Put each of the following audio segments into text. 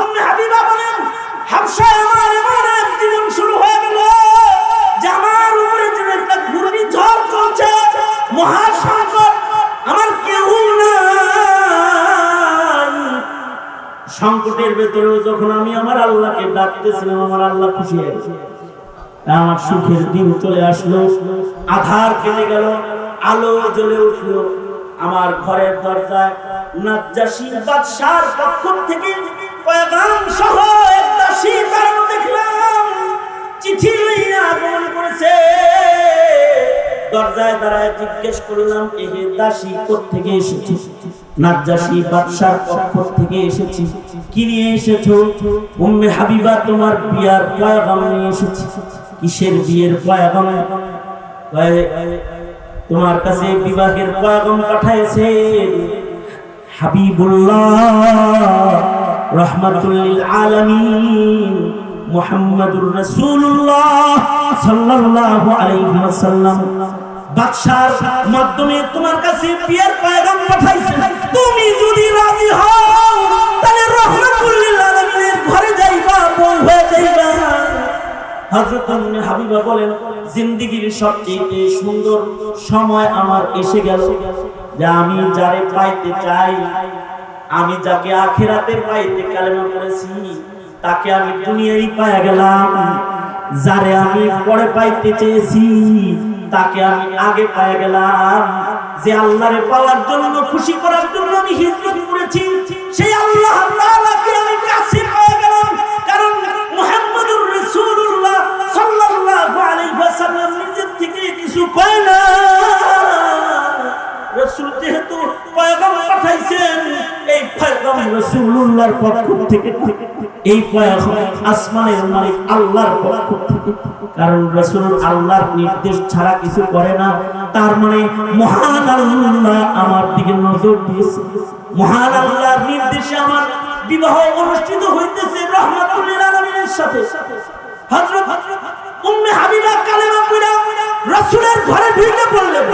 উম্মে হাবিবা বলেন, হাবশা আমার এমন এক জীবন শুরু হয়ে গেল যে আমার উপরে যেন একটা ঘূর্ণিঝড় চলছে, মহাসংকট, আমার কেউ নাই। সংকটের ভেতরেও যখন আমি আমার আল্লাহকে ডাকতেছিলাম, আমার আল্লাহ খুশি হয়ে গেছে। আমার সুখের দিন চলে আসলো, আধার কেটে গেল, আলো জ্বলে উঠলো। আমার ঘরের দরজায় নাজ্জাশী বাদশার পক্ষ থেকে পয়গাম সহ এক দাসী কারণ দেখলাম চিঠি লইয়া আগমন করেছে। দরজায় দাঁড়ায় জিজ্ঞেস করলাম, এই দাসী কোত্থেকে এসেছে? নাজ্জাশী বাদশার পক্ষ থেকে এসেছি। কি নিয়ে এসেছো? উম্মে হাবিবা, তোমার বিয়ার পয়গাম নিয়ে এসেছি। কিসের বিয়ের পয়গাম? তোমার কাছে বিবাহের পয়গাম পাঠাইছে হাবিবুল্লাহ রাহমাতুল লিল আলামিন মুহাম্মাদুর রাসূলুল্লাহ সাল্লাল্লাহু আলাইহি ওয়াসাল্লাম বাদশার মাধ্যমে তোমার কাছে বিয়ের পয়গাম পাঠাইছে। তুমি যদি রাজি হও তাহলে রাহমাতুল লিল আলামিনের ঘরে যাইবা, বউ হয়ে যাইবা। হযরত উম্মে হাবিবা বলেন, জিন্দেগীর সবচেয়ে সুন্দর সময় আমার এসে গেল, যে আমি যারে পাইতে চাই, আমি যাকে আখিরাতের পাইতে কালেমা করেছি, তাকে আমি দুনিয়ায় পাইয়া গেলাম। যারে আমি পরে পাইতে চেয়েছি, তাকে আমি আগে পাইয়া গেলাম। যে আল্লাহরে পাওয়ার জন্য, খুশি করার জন্য আমি হিজরত করেছি, সেই আল্লাহ তাআলাকে আমি কাছে পেয়ে গেলাম। কারণ মুহাম্মদুর রাসূলুল্লাহ সাল্লাল্লাহু আলাইহি ওয়াসাল্লাম নিজের থেকে কিছু কয় না। রাসূল যেহেতু পয়গাম পাঠাইছেন, এই পয়গাম রাসূলুল্লাহর পক্ষ থেকে, এই পয়গাম আসমানের মালিক আল্লাহর পক্ষ থেকে। কারণ রাসূল আল্লাহর নির্দেশ ছাড়া কিছু করে না, তার মানে মহান আল্লাহ আমার দিকে নজর দিয়েছে। মহান আল্লাহর নির্দেশে আমার বিবাহ অনুষ্ঠিত হইতেছে রাহমাতুল লিল আলামিনের সাথে। হযরত উম্মে হাবিবা কালেমা পড়া রাসূলের ঘরে ঢুকে পড়লেন।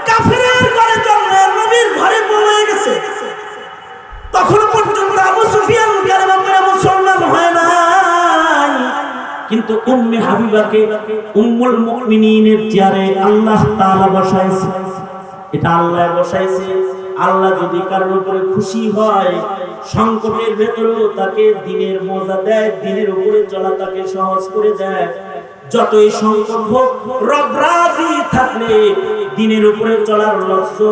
কাফিরের ঘরে জন্ম, নবীর ঘরে বলে গেছে। তখন পর্যন্ত আবু সুফিয়ান কালেমা পড়া মুসলমান হয় নাই, কিন্তু উম্মে হাবিবাকে উম্মুল মুমিনিনের চেয়ারে আল্লাহ তাআলা বসাইছে। এটা আল্লাহ বসাইছে। আল্লাহ যদি কারোর উপরে খুশি হয়, সংকটের ভেতরেও তাকে দ্বীনের মজা দেয়, দ্বীনের উপরে চলা তাকে সহজ করে দেয়। যতই সংকট হোক, রব রাজি থাকলে দ্বীনের উপরে চলার লক্ষ্য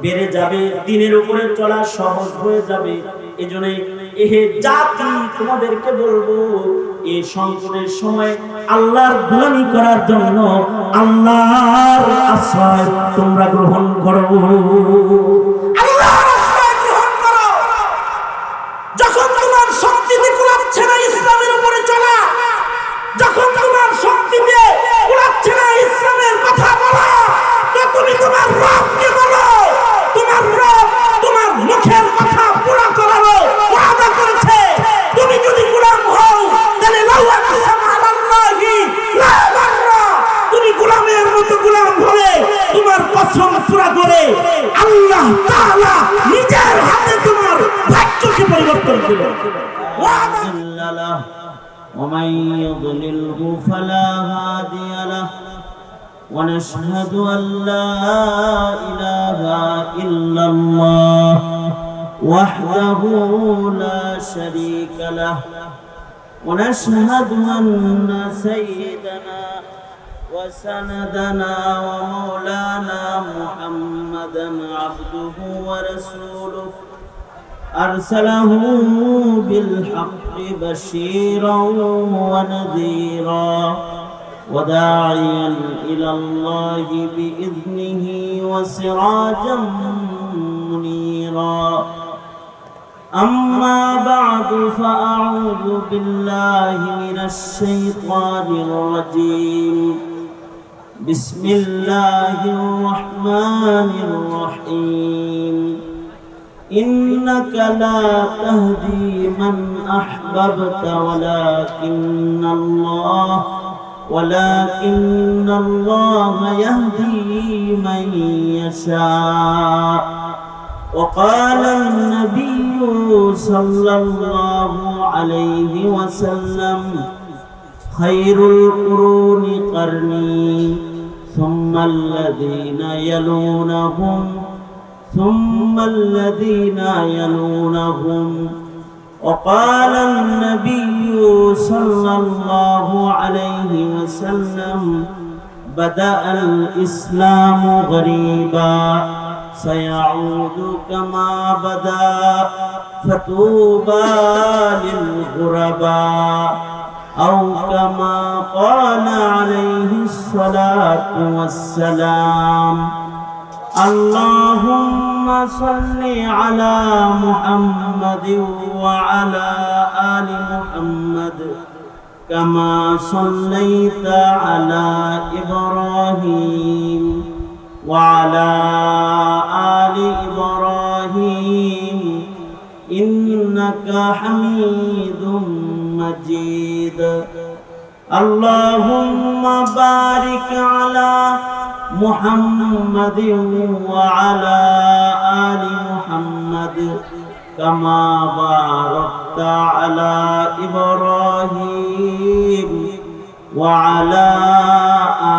বেড়ে যাবে, দ্বীনের উপরে চলা সহজ হয়ে যাবে। এজন্য এহে জাতি তোমাদেরকে বলবো, এই সংকটের সময় আল্লাহর গোলামি করার জন্য আল্লাহর আশ্রয় তোমরা গ্রহণ করো। আল্লাহর আশ্রয় গ্রহণ করো। যখন তোমার শক্তিতে কুলাচ্ছে না ইসলামের উপরে চলা, যখন তোমার শক্তিতে কুলাচ্ছে না ইসলামের কথা বলা, তো তুমি তোমার রবকে বলো। তোমার রব তোমার মুখের কথা পুরা করারও ওয়াদা করেছে। তুমি যদি গোলাম হও, তাহলে লাউ আকসামা আলাল্লাহি লা বাররা, তুমি গোলামের মতো গোলাম হলে তোমার কসম পুরা করে আল্লাহ তাআলা নিজের হাতে তোমার ভাগ্যকে পরিবর্তন করবে। ওয়াদা ومن يضلله فلا هادي له ونشهد أن لا إله إلا الله وحده لا شريك له ونشهد أن سيدنا وسندنا ومولانا محمدا عبده ورسوله أرسله بالحق بشيرا ونذيرا وداعيا إلى الله بإذنه وسراجا منيرا. أما بعد فأعوذ بالله من الشيطان الرجيم. بسم الله الرحمن الرحيم. إنك لا تهدي من أحببت ولكن الله يهدي من يشاء. وقال النبي صلى الله عليه وسلم خير القرون قرني ثم الذين يلونهم ثم الذين يلونهم وقال النبي صلى الله عليه وسلم بدأ الإسلام غريبا سيعود كما بدأ فطوبى للغرباء أو كما قال عليه الصلاة والسلام اللهم صل على محمد وعلى آل محمد كما صليت على إبراهيم وعلى آل إبراهيم إنك حميد مجيد اللهم بارك على محمد وعلى آل محمد كما باركت على إبراهيم وعلى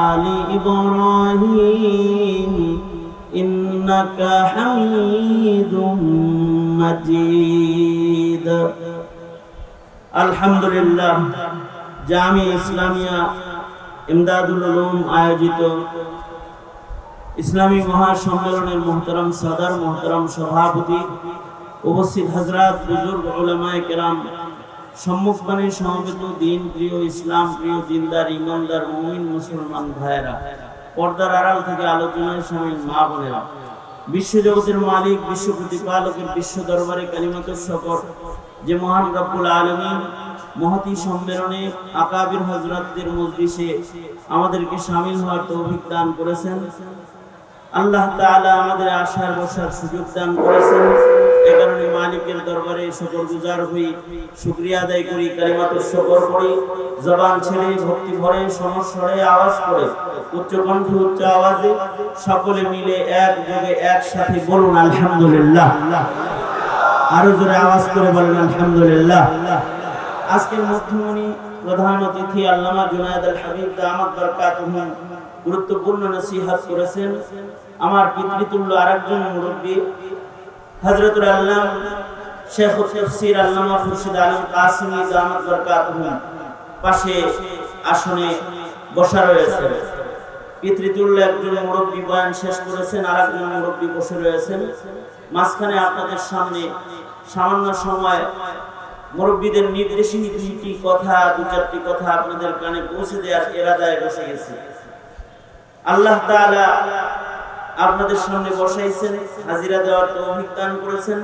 آل إبراهيم إنك حميد مجيد الحمد لله জামি ইসলামিয়া ইমদাদুল উলুম আয়োজিত ইসলামী মহাসম্মেলনের মুহতারাম সদর মুহতারাম সভাপতি উপস্থিত হযরত বুজুর্গ উলামায়ে কেরাম সম্মুখবাণী সমবেত দিন প্রিয় ইসলাম প্রিয় দিনদার ইমানদার মুমিন মুসলমান ভাইরা পর্দার আড়াল থেকে আলোচনায় শামিল মা বোনেরা বিশ্বজগতের মালিক বিশ্ব প্রতিপালকের বিশ্ব দরবারে কালিমাতুর শকর যে মহান রব্বুল আলামিন মহতি সম্মেলনে আকাবির হযরতদের মজলিসে আমাদেরকে শামিল হওয়ার তৌফিক দান করেছেন। আল্লাহ তাআলা আমাদের আশার বসার সুযোগ দান করেছেন। এই কারণে মালিকের দরবারে শুকরগুজার হই, শুকরিয়া আদায় করি, কালিমাতুর শুকর পড়ি, জবান ছেড়ে ভক্তি ভরে সমস্বরে আওয়াজ করে উচ্চ কণ্ঠে উচ্চ আওয়াজে সকলে মিলে একযোগে একসাথে বলুন আলহামদুলিল্লাহ। আরো জোরে আওয়াজ করে বলেন আলহামদুলিল্লাহ। আজকের মধ্যমণি প্রধান অতিথি আল্লামা জুনায়েদ আল হাবিব দামাত বারাকাতুহু গুরুত্বপূর্ণ নসিহত করেছেন। আমার পিতৃতুল্য আরেকজন মুরব্বী হযরতুল আল্লাম শেখ তাফসীর আল্লামা খুরশিদ আলম কাসিমি দামাত বারাকাতুহু পাশে আসনে বসা রয়েছে। পিতৃতুল্য একজন মুরব্বী বয়ান শেষ করেছেন, আরেকজন মুরব্বী বসে রয়েছেন। মাঝখানে আপনাদের সামনে সামান্য সময় মুরব্বীদের নির্দেশিত দুইটি কথা, দু চারটি কথা আপনাদের কানে পৌঁছে দেওয়ার ইরাদায় বসে গেছে। আল্লাহ তাআলা আপনাদের সামনে বসাইছেন, হাজিরা দেওয়ার তৌফিক দান করেছেন,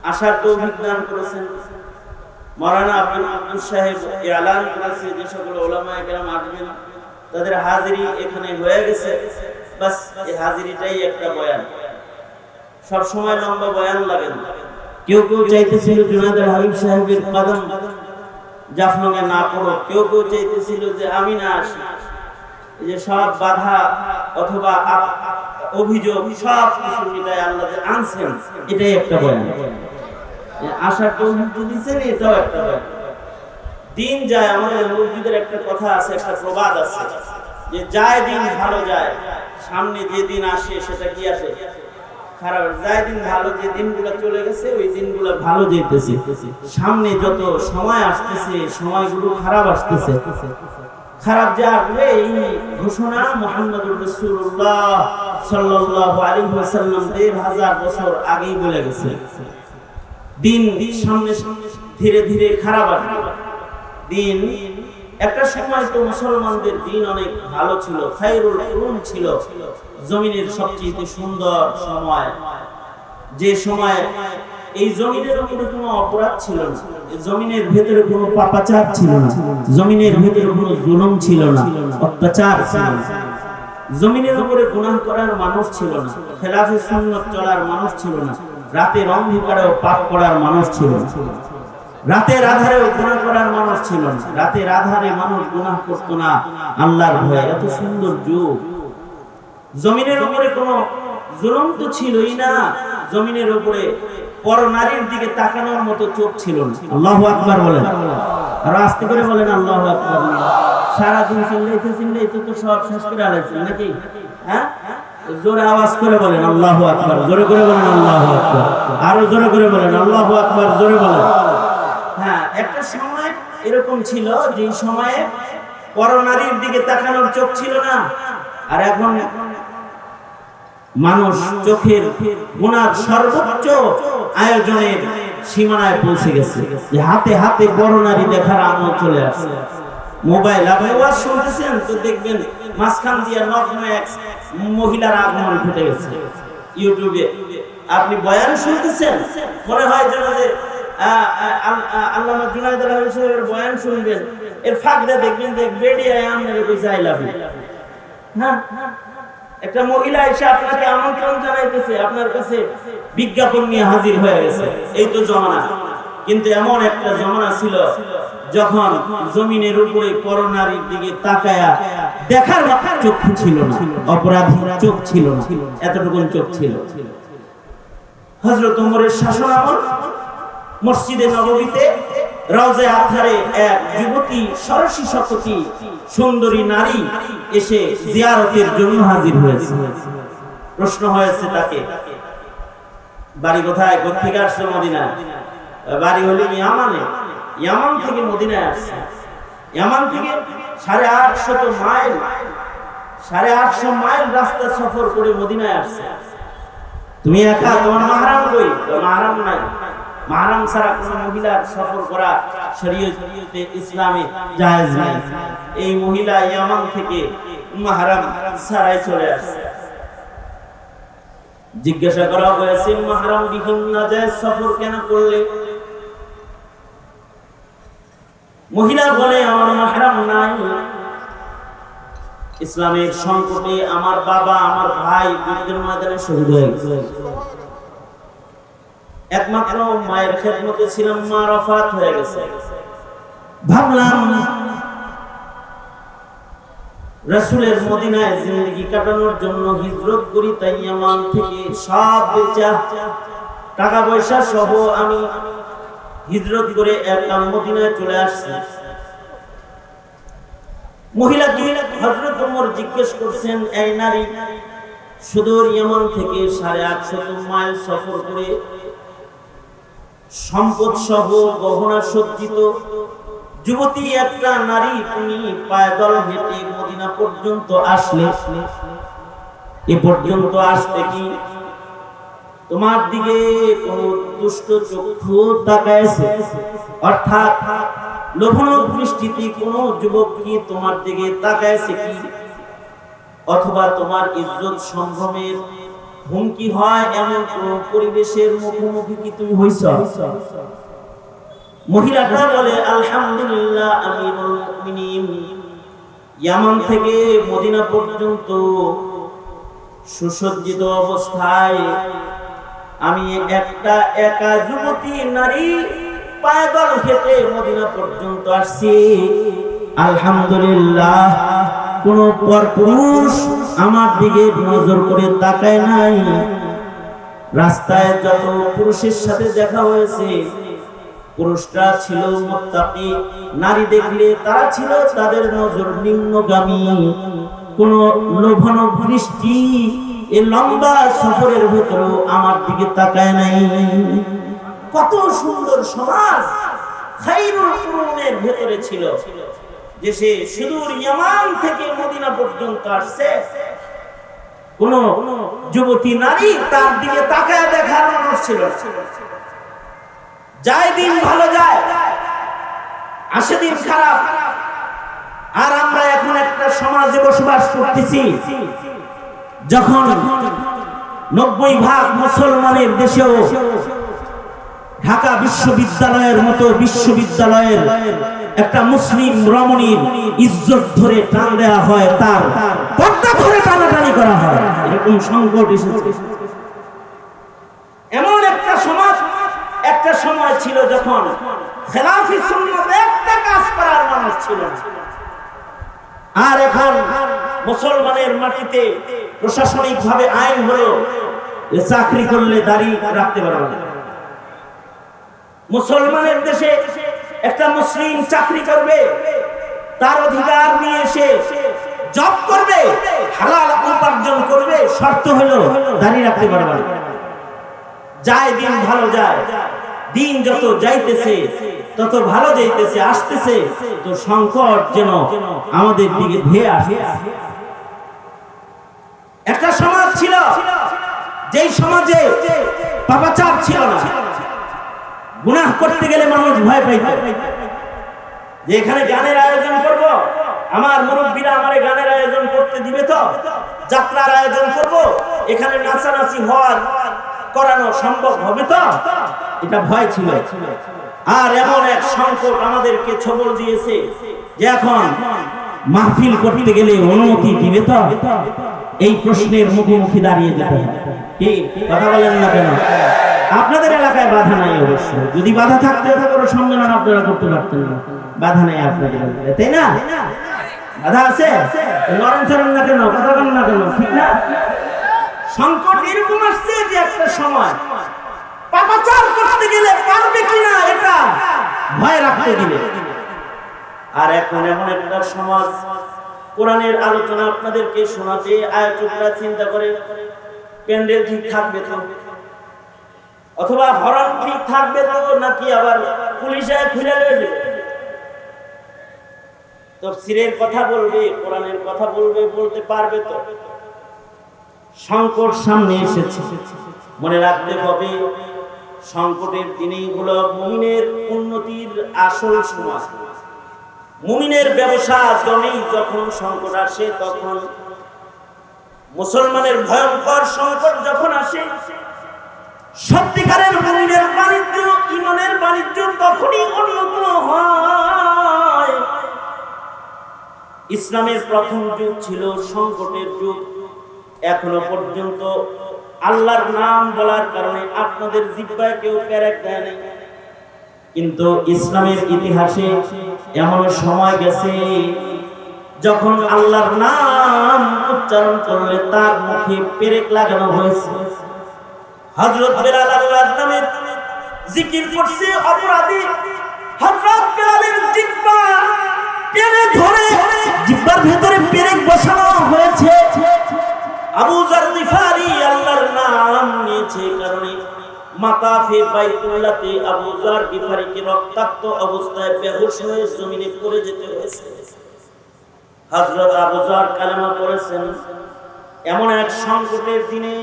আসার তৌফিক দান করেছেন। মাওলানা আব্দুল সাহেব এলান করেছে যে সকল উলামায়ে কেরাম আসবেন তাদের হাজিরি এখানে হয়ে গেছে। বাস এই হাজিরিটাই একটা বয়ান, সব সময় লম্বা বয়ান লাগে না। কেউ কেউ চাইতেছিল জুনায়েদ আল হাবিব সাহেবের কদম জাফলঙে না পড়ো, কেউ কেউ চাইতেছিল যে আমি না আসি। এই যে সব বাধা অথবা অভিযোগ সব কিছু মিটায় আল্লাহ যে আনছেন, এটাই একটা বয়ান। আশার তৌফিক দিয়েছেন, এটাও একটা বয়ান। দিন যায়, আমাদের মুরব্বিদের একটা কথা আছে, একটা প্রবাদ আছে যে যায় দিন ভালো যায়, সামনে যে দিন আসে সেটা কি আসে? খারাপ। যায় দিন ভালো, যে দিনগুলো চলে গেছে ওই দিনগুলো ভালো যেতেছে, সামনে যত সময় আসতেছে সময়গুলো খারাপ আসতেছে। খারাপ যা আসবে এই ঘোষণা মুহাম্মদুর রাসূলুল্লাহ সাল্লাল্লাহু আলাইহি ওয়াসাল্লাম ১৫০০ বছর আগেই বলে গেছে। দিন সামনে ধীরে ধীরে খারাপ আসবে। দিন একটা সময় তো মুসলমানদের দিন অনেক ভালো ছিল, খায়রুল কুরুন ছিল, জমিনের সবচেয়ে সুন্দর সময়। যে সময় এই জমিনের উপরে কোনো অপরাধ ছিল না, জমিনের ভেতরে কোনো পাপাচার ছিল না, জমিনের ভেতরে কোনো জুলুম ছিল না, অত্যাচার ছিল না, জমিনের উপরে গুনাহ করার মানুষ ছিল না, খেলাফে সুন্নাত চলার মানুষ ছিল না, রাতের অন্ধকারেও পাপ করার মানুষ ছিল না, রাতের আধারেও গুনাহ করার মানুষ ছিল না, রাতের আধারে মানুষ গুনাহ করত না আল্লাহর ভয়ে। এত সুন্দর যুগ। জমিনের উপরে কোনো জুলুম তো ছিলই না, জমিনের উপরে পরনারীর দিকে তাকানোর মতো চোখ ছিল না। আল্লাহু আকবার বলেন, আর আস্তে করে বলেন আল্লাহু আকবার। সারাদিন চিল্লাইতে তো সব শেষ করে আলাইছেন নাকি? হ্যাঁ, জোরে আওয়াজ করে বলেন আল্লাহু আকবার, জোরে করে বলেন আল্লাহু আকবার, আরো জোরে করে বলেন আল্লাহু আকবার, জোরে বলেন। হ্যাঁ, একটা সময় এরকম ছিল যে সময়ে পরনারীর দিকে তাকানোর চোখ ছিল না, আর এখন মানুষ চোখের গুনার সর্বোচ্চ আয়োজনের সীমানায় পৌঁছে গেছে, যে হাতে হাতে পরনারী দেখার আমল চলে আসছে। মোবাইল আপনি ওয়াজ শুনতেছেন তো দেখবেন মাঝখান দিয়ে নগ্ন এক মহিলার আগমন ঘটে গেছে। ইউটিউবে আপনি বয়ান শুনতেছেন, মনে হয় যেন যে আল্লামা জুনায়েদ আল হাবিব সাহেবের বয়ান শুনবেন, এর ফাঁকটা দেখবেন যে বেডিয়ায় আমনের কইছে আই লাভ ইউ। হ্যাঁ, একটা মহিলা এসে আপনাকে আমন্ত্রণ জানাইতেছে, আপনার কাছে বিজ্ঞাপন নিয়ে হাজির হয়ে গেছে। এই তো জমানা। কিন্তু এমন একটা জমানা ছিল যখন জমিনের উপরে পরনারীর দিকে তাকায়া দেখার চক্ষু ছিল না, অপরাধী চোখ ছিল না, এতটুকু চোখ ছিল। হযরত ওমরের শাসনামল মসজিদে নববীতে রওজা আতহারে এক যুবতী সরসী শকতি সুন্দরী নারী এসে জিয়ারতের জন্য হাজির হয়েছে। প্রশ্ন হয়েছে তাকে, বাড়ি কোথায়, কোথা থেকে আসছে? মদিনা। বাড়ি হলো ইয়ামানে। ইয়ামান থেকে মদিনায় আসছে। ইয়ামান থেকে 850 মাইল, 850 মাইল রাস্তা সফর করে মদিনায় আসছে। তুমি একা, তোমার মাহরাম কই? মাহরাম নাই। মাহরাম ছাড়া কোন মহিলার সফর করা শরীয়তে ইসলামে জায়েজ নাই। এই মহিলা ইয়ামান থেকে মাহরাম ছাড়াই চলে আসছে। জিজ্ঞাসা করা হয়েছে, মাহরাম বিহীন নাজায়েজ সফর কেন করলে? মহিলা বলে, আমার মাহরাম নাই। ইসলামের সংকটে আমার বাবা, আমার ভাই যুদ্ধের ময়দানে শহীদ হয়ে গেছে। একমাত্র মায়ের খেদমতে ছিলাম, মা রফাত হয়ে গেছে। ভাবলাম রাসূলের মদিনায় জিন্দেগি কাটানোর জন্য হিজরত করি, তাই ইয়ামান থেকে সব বেচা টাকা পয়সা সহ আমি হিজরত করে একা মদিনায় চলে আসছি। মহিলাকে হযরত ওমর জিজ্ঞেস করছেন, এই নারী সুদূর ইয়ামান থেকে 850 মাইল সফর করে সম্পদ সহ গহনা সজ্জিত যুবতী একটা নারী, তুমি পায়দল হেঁটে মদিনা পর্যন্ত আসলে, এ পর্যন্ত আসতে কি তোমার দিকে কোন দুষ্ট চক্ষু তাকায়ছে? অর্থাৎ লোভনীয় দৃষ্টিতে কোন যুবক কি তোমার দিকে তাকায়ছে কি? অথবা তোমার ইজ্জত সম্ভ্রমের হুমকি হয় এমন কোন পরিবেশের মুখোমুখি কি তুমি হইছ? মহিলাটা বলে, আলহামদুলিল্লাহ আমিরুল মুমিনিন, ইয়ামান থেকে মদিনা পর্যন্ত সুসজ্জিত অবস্থায় আমি একটা একা যুবতী নারী পায়দল হেঁটে মদিনা পর্যন্ত আসছি। আলহামদুলিল্লাহ, কোন পরপুরুষ আমার দিকে নজর করে তাকায় নাই। রাস্তায় যত পুরুষের সাথে দেখা হয়েছে, পুরুষরা ছিল মুত্তাকি, নারী দেখলে তারা ছিল তাদের নজর নিম্নগামী। কোন লোভনীয় দৃষ্টি এই লম্বা সফরের ভেতরেও আমার দিকে তাকায় নাই। কত সুন্দর সমাজ খায়রুল কুরুনের ভেতরে ছিল, যে সে সুদূর ইয়ামান থেকে মদিনা পর্যন্ত আসছে। কোন যুবতী নারী তার দিকে তাকায় দেখার মানুষ ছিল। যায় দিন ভালো যায়, আসে দিন খারাপ। আর আমরা এখন একটা সমাজে বসবাস করতেছি যখন 90% মুসলমানের দেশেও ঢাকা বিশ্ববিদ্যালয়ের মতো বিশ্ববিদ্যালয়ের একটা মুসলিম রমণীর ইজ্জত ধরে টান দেওয়া হয়, তার পর্দা ধরে টানাটানি করা হয়। এরকম সংকট এসেছে। এমন একটা সমাজ, একটা সময় ছিল যখন খেলাফি সুন্নাত একটা কাজ করার মানুষ ছিল না। আর এখন মুসলমানের মাটিতে প্রশাসনিক ভাবে আইন হলো, চাকরি করলে দাড়ি রাখতে পারবে না। মুসলমানের দেশে একটা মুসলিম চাকরি করবে, তার অধিকার নিয়ে এসে জব করবে, হালাল উপার্জন করবে, শর্ত হলো দাড়ি রাখতে পারবে না। যায় দিন ভালো যায়, দিন যত যাইতেছে তত ভালো যাইতেছে, আসতেছে তো সংকট যেন আমাদের দিকে ধেয়ে আসে। একটা সমাজ ছিল, যেই সমাজে পাপাচার ছিল না, গুনাহ করতে গেলে মানুষ ভয় পাইত, যে এখানে গানের আয়োজন করব, আমার মুরব্বীরা আমারে গানের আয়োজন করতে দিবে তো, যাত্রার আয়োজন করব, এখানে নাচানাচি হওয়ার করানো সম্ভব হবে তো, এটা ভয় ছিল। আর এমন এক সংকট আমাদেরকে ছবল দিয়েছে যে এখন মাহফিল করতে গেলে অনুমতি দিবে তো, এই প্রশ্নের মুখোমুখি দাঁড়িয়ে যেতে হবে। কি কথা বলেন না কেন? আপনাদের এলাকায় বাধা নাই অবশ্য, যদি বাধা থাকতে কোনো সম্মেলন আপনারা করতে পারতেন না, বাধা নেই আপনাদের এলাকায়, তাই না? বাধা আছে, নরম চরম না কেন, কথা বলেন না কেন, ঠিক না? সংকট এরকম আসছে যে একটা সময় পাপাচার করতে গেলে পারবে কিনা এটা ভয় রাখতে দিবে। আর এখন এমন একটা সমাজ, কোরআনের আলোচনা আপনাদেরকে শোনাতে আয়োজকরা চিন্তা করে প্যান্ডেল ঠিক থাকবে তো, অথবা হরন ঠিক থাকবে তো, নাকি আবার পুলিশে খুলে নেবে, তাফসীরের কথা বলবে, কোরআনের কথা বলবে, বলতে পারবে তো? সংকট সামনে এসেছে, মনে রাখতে হবে সংকটের দিনেই হলো মুমিনের উন্নতির আসল সময়। মুমিনের ব্যবসা জমেই যখন সংকট আসে, তখন মুসলমানের ভয়ঙ্কর সংকট যখন আসে, সত্যিকারের মুমিনের বাণিজ্য, ঈমানের বাণিজ্য তখনই উন্নত হয়। ইসলামের প্রথম যুগ ছিল সংকটের যুগ। এখনো পর্যন্ত আল্লাহর নাম বলার কারণে আপনাদের জিহ্বায় কেউ পেরেক দেয় নাই, কিন্তু ইসলামের ইতিহাসে এমন সময় গেছে যখন আল্লাহর নাম উচ্চারণ করলে তার মুখে পেরেক লাগানো হয়েছে। হযরত বেলাল আল্লাহর নামে জিকির করছে অপরাধী, হযরত বেলালের জিহ্বা টেনে ধরে জিহ্বার ভেতরে পেরেক বসানো হয়েছে। আবু যার গিফারি আল্লাহর নাম নিয়েছে কারণে মাতাফে বাইতুল্লাহতে আবু যার গিফারিকে রক্তাক্ত অবস্থায় বেহুশ হয়ে জমিনে পড়ে যেতে হয়েছে। হযরত আবু যার কালেমা পড়েছেন এমন এক সংকটের দিনে,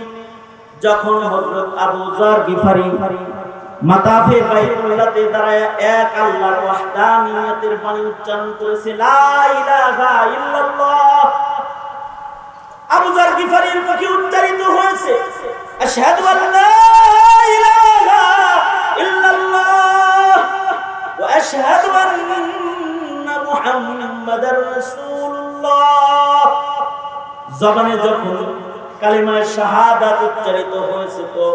যখন হযরত আবু যার গিফারি মাতাফে বাইতুল্লাহতে দাঁড়ায় এক আল্লাহর ওয়াহদানিয়তের বাণী উচ্চারণ করেছে, লা ইলাহা ইল্লাল্লাহ। আবু যার গিফারির মুখে উচ্চারিত হয়েছে, আশহাদু আল্লা ইলাহা ইল্লাল্লাহ ওয়া আশহাদু আন্না মুহাম্মাদার রাসূলুল্লাহ। জবানে যখন কালিমা শাহাদাত উচ্চারিত হয়েছে, তো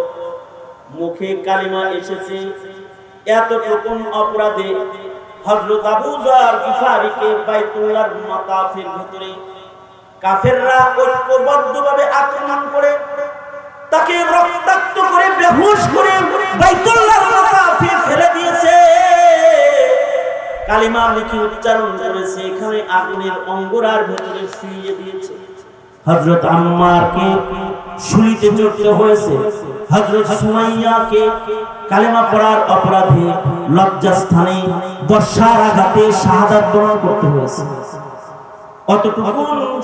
মুখে কালিমা এসেছে, এতটুকু অপরাধে হযরত আবু যার গিফারিকে বাইতুল্লাহর মাতাফের ভিতরে কাফেররা ঐক্যবদ্ধভাবে আক্রমণ করে তাকে রক্তাক্ত করে বেহুশ করে বাইতুল্লাহর মাতাফে ফেলে দিয়েছে। কালিমা লিখে উচ্চারণ করেছে, এখানে আগুনের অঙ্গরার ভিতরে শুইয়ে দিয়েছে। হযরত আম্মারকে শুলিতে চড়তে হয়েছে, হযরত সুমাইয়াকে কালেমা পড়ার অপরাধে লজ্জাস্থানে বর্ষার আঘাতে শাহাদাত বরণ করতে হয়েছে। অতটুকু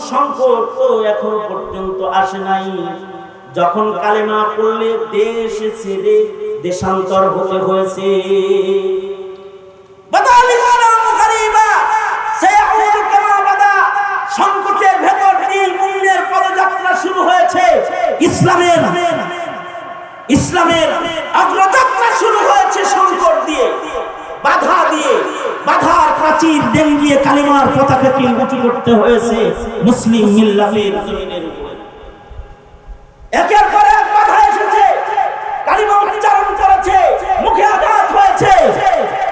সংকট তো এখনো পর্যন্ত আসে নাই, যখন কালেমা পড়লে দেশ ছেড়ে দেশান্তর হতে হয়েছে। সংকটের ভেতর দিয়ে মুমিনের পদযাত্রা শুরু হয়েছে। ইসলামের অগ্রযাত্রা শুরু হয়েছে সংকট দিয়ে, বাধা দিয়ে, বাধার প্রাচীর ডেঙ্গিয়ে কালিমার পতাকাকে উঁচু করতে হয়েছে মুসলিম মিল্লাতের জমিনের উপরে। একের পর এক বাধা এসেছে, কালিমা উচ্চারণ করেছে, মুখে আঘাত হয়েছে,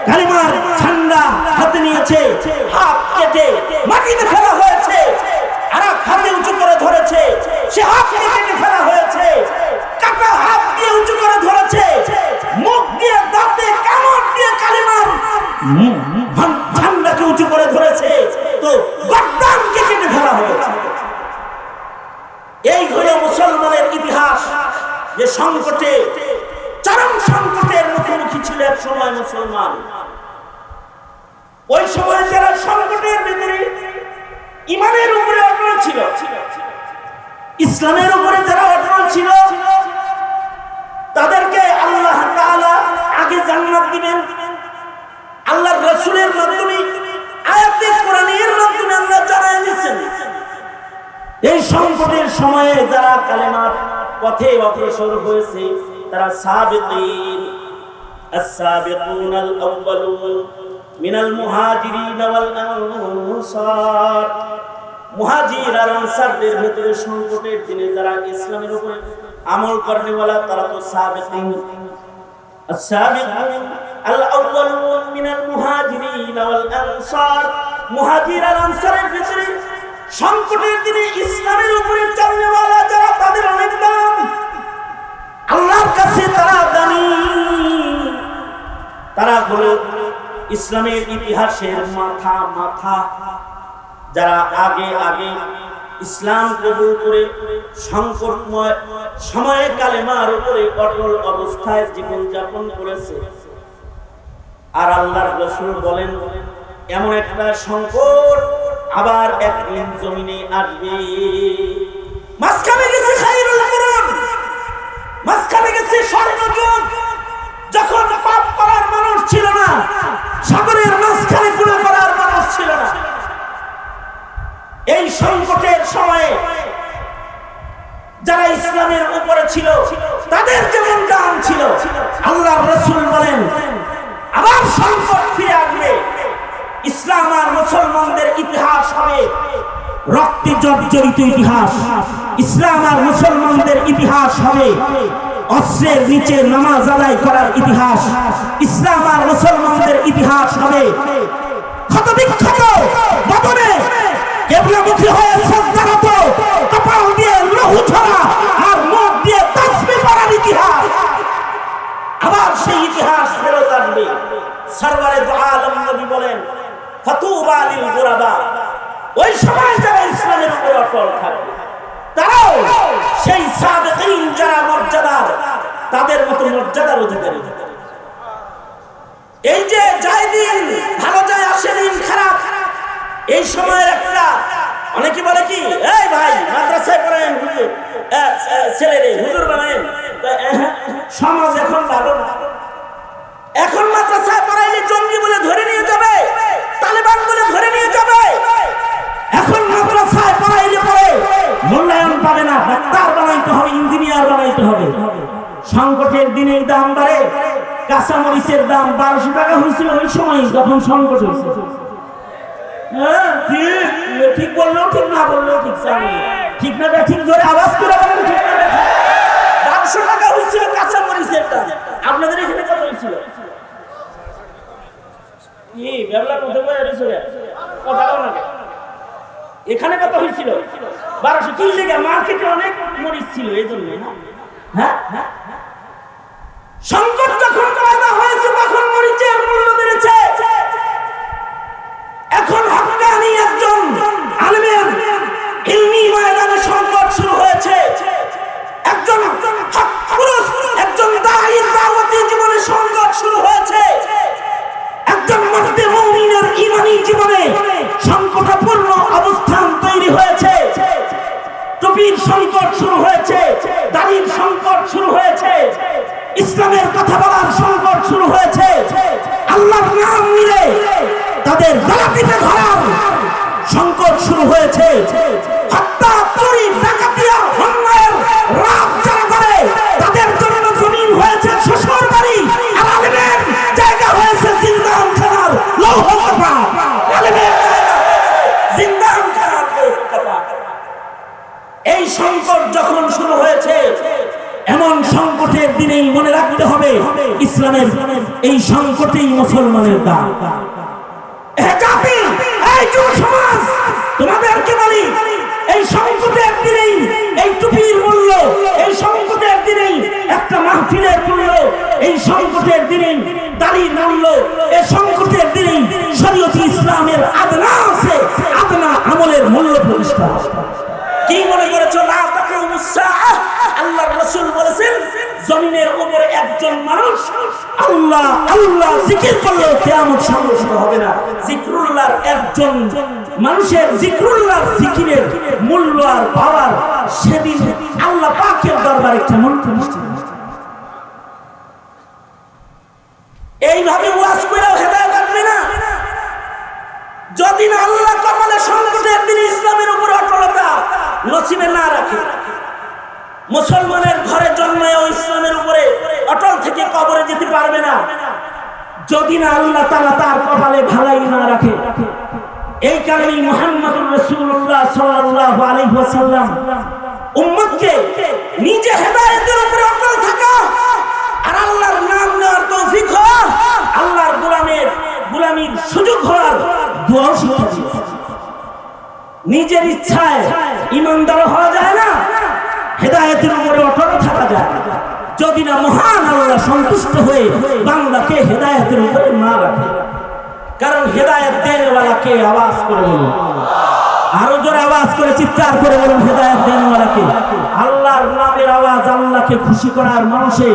কালিমার ঝান্ডা হাতে নিয়েছে, হাত কেটে মাটিতে ফেলা হয়েছে, আর এক হাতে উঁচু করে ধরেছে, সে হাত কেটে ফেলা হয়েছে, কাটা হাত দিয়ে উঁচু করে ধরেছে, মুখ দিয়ে দাঁতে কামড় দিয়ে কালিমার ঝান্ডাকে উঁচু করে ধরেছে, তো গর্দানকে কেটে ফেলা হয়েছে। এই হলো মুসলমানের ইতিহাস, যে সংকটে, চরম সংকটের মুখোমুখি ছিল এক সময় মুসলমান। ওই সময় যারা সংকটের ভিতরে ইমানের উপরে অটল ছিল, ইসলামের উপরে যারা অটল ছিল, তাদেরকে আল্লাহ তাআলা আগে জান্নাত দিবেন, আল্লাহর রাসূলের মাধ্যমে, আয়াতে কোরআনের মাধ্যমে আল্লাহ জানায় দিয়েছেন। এই সংকটের সময়ে যারা কালেমার পথে অগ্রসর হয়েছে, তারা সাবিকিন, আস-সাবিকুন আল-আউয়ালুন মিনাল মুহাজিরিন ওয়াল আনসার। মুহাজির আর আনসারদের ভিতরে সংকটের দিনে যারা ইসলামের উপরে আমল করেওয়ালা, তারা তো সাবিকিন। আস-সাবিকুন আল-আউয়ালুন মিনাল মুহাজিরিন ওয়াল আনসার। মুহাজির আর আনসারের ভিতরে সংকটের দিনে ইসলামের উপরে চলনেওয়ালা যারা, তাদের অনেক দাম, আল্লাহর কাছে তারা দামি। তারা হলো ইসলামের ইতিহাসের মাথা, যারা আগে আগে ইসলাম কবুল করে সংকটময় সময়ে কালেমার উপরে অটল অবস্থায় জীবন যাপন করেছে। আর আল্লাহর রাসূল বলেন, এমন একটা সংকট আবার একদিন জমিনে আসবে। মাঝখানে গেছে খায়রুল কুরুন, মাঝখানে গেছে স্বর্ণযুগ, যখন পাপ করার মানুষ ছিল না, সাগরের মাঝখানে গুনাহ করার মানুষ ছিল না। এই সংকটের সময়ে যারা ইসলামের উপরে ছিল, তাদের যেমন দাম ছিল, আল্লাহর রাসূল বলেন আবার সংকট ফিরে আসবে, ইসলাম আর মুসলমানদের ইতিহাস হবে রক্তে জর্জরিত ইতিহাস। ইসলাম আর মুসলমানদের ইতিহাস হবে অস্ত্রের নিচে নামাজ আদায় করার ইতিহাস। ইসলাম আর মুসলমানদের ইতিহাস হবে ক্ষতবিক্ষত বদনে কিবলামুখী হয়ে সিজদারত, কপাল দিয়ে লহু ঝরা আর মুখ দিয়ে তাসবিহ পড়ার ইতিহাস। আবার সেই ইতিহাস ফেরত আসবে। সরওয়ারে দু আলম নবী বলেন, ফাতুবা লিল গুরাবা। ওই সময় যারা ইসলামের উপর অটল থাকবে, তারাও সেই সাবিকিন যারা মর্যাদার, তাদের মতো মর্যাদার অধিকারী। এই যে যায় দিন ভালো যায়, আসে দিন খারাপ, এই সময়ের একটা, অনেকে বলে কি, এই ভাই মাদ্রাসায় পড়েন, হুজুর ছেলেরে হুজুর বানায়, সমাজ এখন ভালো না, এখন মাদ্রাসায় পড়াইলে জঙ্গি বলে ধরে নিয়ে যাবে, তালেবান বলে ধরে নিয়ে যাবে, এখন মাদ্রাসায় পড়াইলে পরে মূল্যায়ন পাবে না, ডাক্তার বানাইতে হবে, ইঞ্জিনিয়ার বানাইতে হবে। সংকটের দিনে দাম বাড়ে, কাঁচামরিচের দাম 1200 টাকা হয়েছিল ওই সময় যখন সংকট হয়েছে। হ্যাঁ ঠিক বললেও ঠিক, না বললেও ঠিক, ঠিক না ঠিক, ধরে আওয়াজ করে বলেন ঠিক না। 1200 টাকা হয়েছিল কাঁচামরিচের দাম। আপনাদের এখানে কত হয়েছিল? কি ব্যবলার মধ্যে কথাও না, এখানে কত হয়েছিল? 1200। কি লেগে? মার্কেটে অনেক মরিচ ছিল, এই জন্য না। হ্যাঁ, সংকট যখন পয়দা হয়েছে তখন মরিচের মূল্য বেড়েছে। এখন হক্কানি একজন আলেমের ইলমি ময়দানে সংকট শুরু হয়েছে, একজন হক পুরুষ, একজন দাঈর দাওয়াতি জীবনে সংকট শুরু হয়েছে, একজন মুমিন মুমিনের ঈমানি জীবনে সংকটপূর্ণ অবস্থান তৈরি হয়েছে। টুপির সংকট শুরু হয়েছে, দাড়ির সংকট শুরু হয়েছে, ইসলামের কথা বলার সংকট শুরু হয়েছে, আল্লাহর নাম নিলে তাদের গলাটিতে ধরার সংকট শুরু হয়েছে। হত্যা, চুরি, ডাকাতি, অন্যায়ের রাত যারা করে, তাদের জন্য জমিন হয়েছে শ্বশুর বাড়ি, আর আলেমের জায়গা হয়েছে জিন্দান খানার লৌহ কপা। আলেমের জিন্দান খানার লৌহ কপা। এই সংকট যখন শুরু হয়েছে, এমন সংকটের দিনেই মনে রাখতে হবে ইসলামের এই সংকটেই মুসলমানের দাম। তোমাদেরকে বলি, এই সংকটের দিনেই একটা মাহফিলের মূল্য, এই সংকটের দিনেই দাড়ির মূল্য, এই সংকটের দিনেই শরীয়তে ইসলামের আদনা আছে, আদনা আমলের মূল্য প্রতিষ্ঠা। কি মনে করেছো লা তাকুমুস সাআহ? আল্লাহর রাসূল বলেছেন জমিনের উপরে একজন মানুষ আল্লাহ আল্লাহ জিকির করলেও কিয়ামত সংঘটিত হবে না। জিকরুল্লাহর একজন মানুষের জিকরুল্লাহর জিকিরের মূল্য আর পাওয়ার সেদিন আল্লাহ পাকের দরবারে কেমন প্রতিষ্ঠিত। এইভাবে ওয়াজ করেও হেদায়েত আসবে না যদি না আল্লাহ কপালে সংকটের দিন ইসলামের উপর অটলতা নসিবে না রাখে। মুসলমানের ঘরে জন্মেও ইসলামের উপরে অটল থেকে কবরে যেতে পারবে না যদি না আল্লাহ তাআলা তার কপালে ভালাই না রাখে। এই কারণেই মুহাম্মদুর রাসূলুল্লাহ সাল্লাল্লাহু আলাইহি ওয়াসাল্লাম উম্মতকে নিজে হেদায়েতের উপরে অটল থাকা আর আল্লাহর নাম নেওয়ার তৌফিক হওয়া, আল্লাহর গোলামীর সুযোগ হওয়ার দোয়া শিখিয়েছেন। নিজের ইচ্ছায় ঈমানদার হওয়া যায় না, হেদায়েতের উপরে অটল থাকা যায় যদি না মহান আল্লাহ সন্তুষ্ট হয়ে বান্দাকে হেদায়েতের উপরে না রাখে। কারণ হেদায়েত দেনেওয়ালা কে? আওয়াজ করে বলুন, আরো জোরে আওয়াজ করে চিৎকার করে বলুন, হেদায়েত দেনেওয়ালা কে? আল্লাহর নামের আওয়াজ আল্লাহকে খুশি করার মানুষে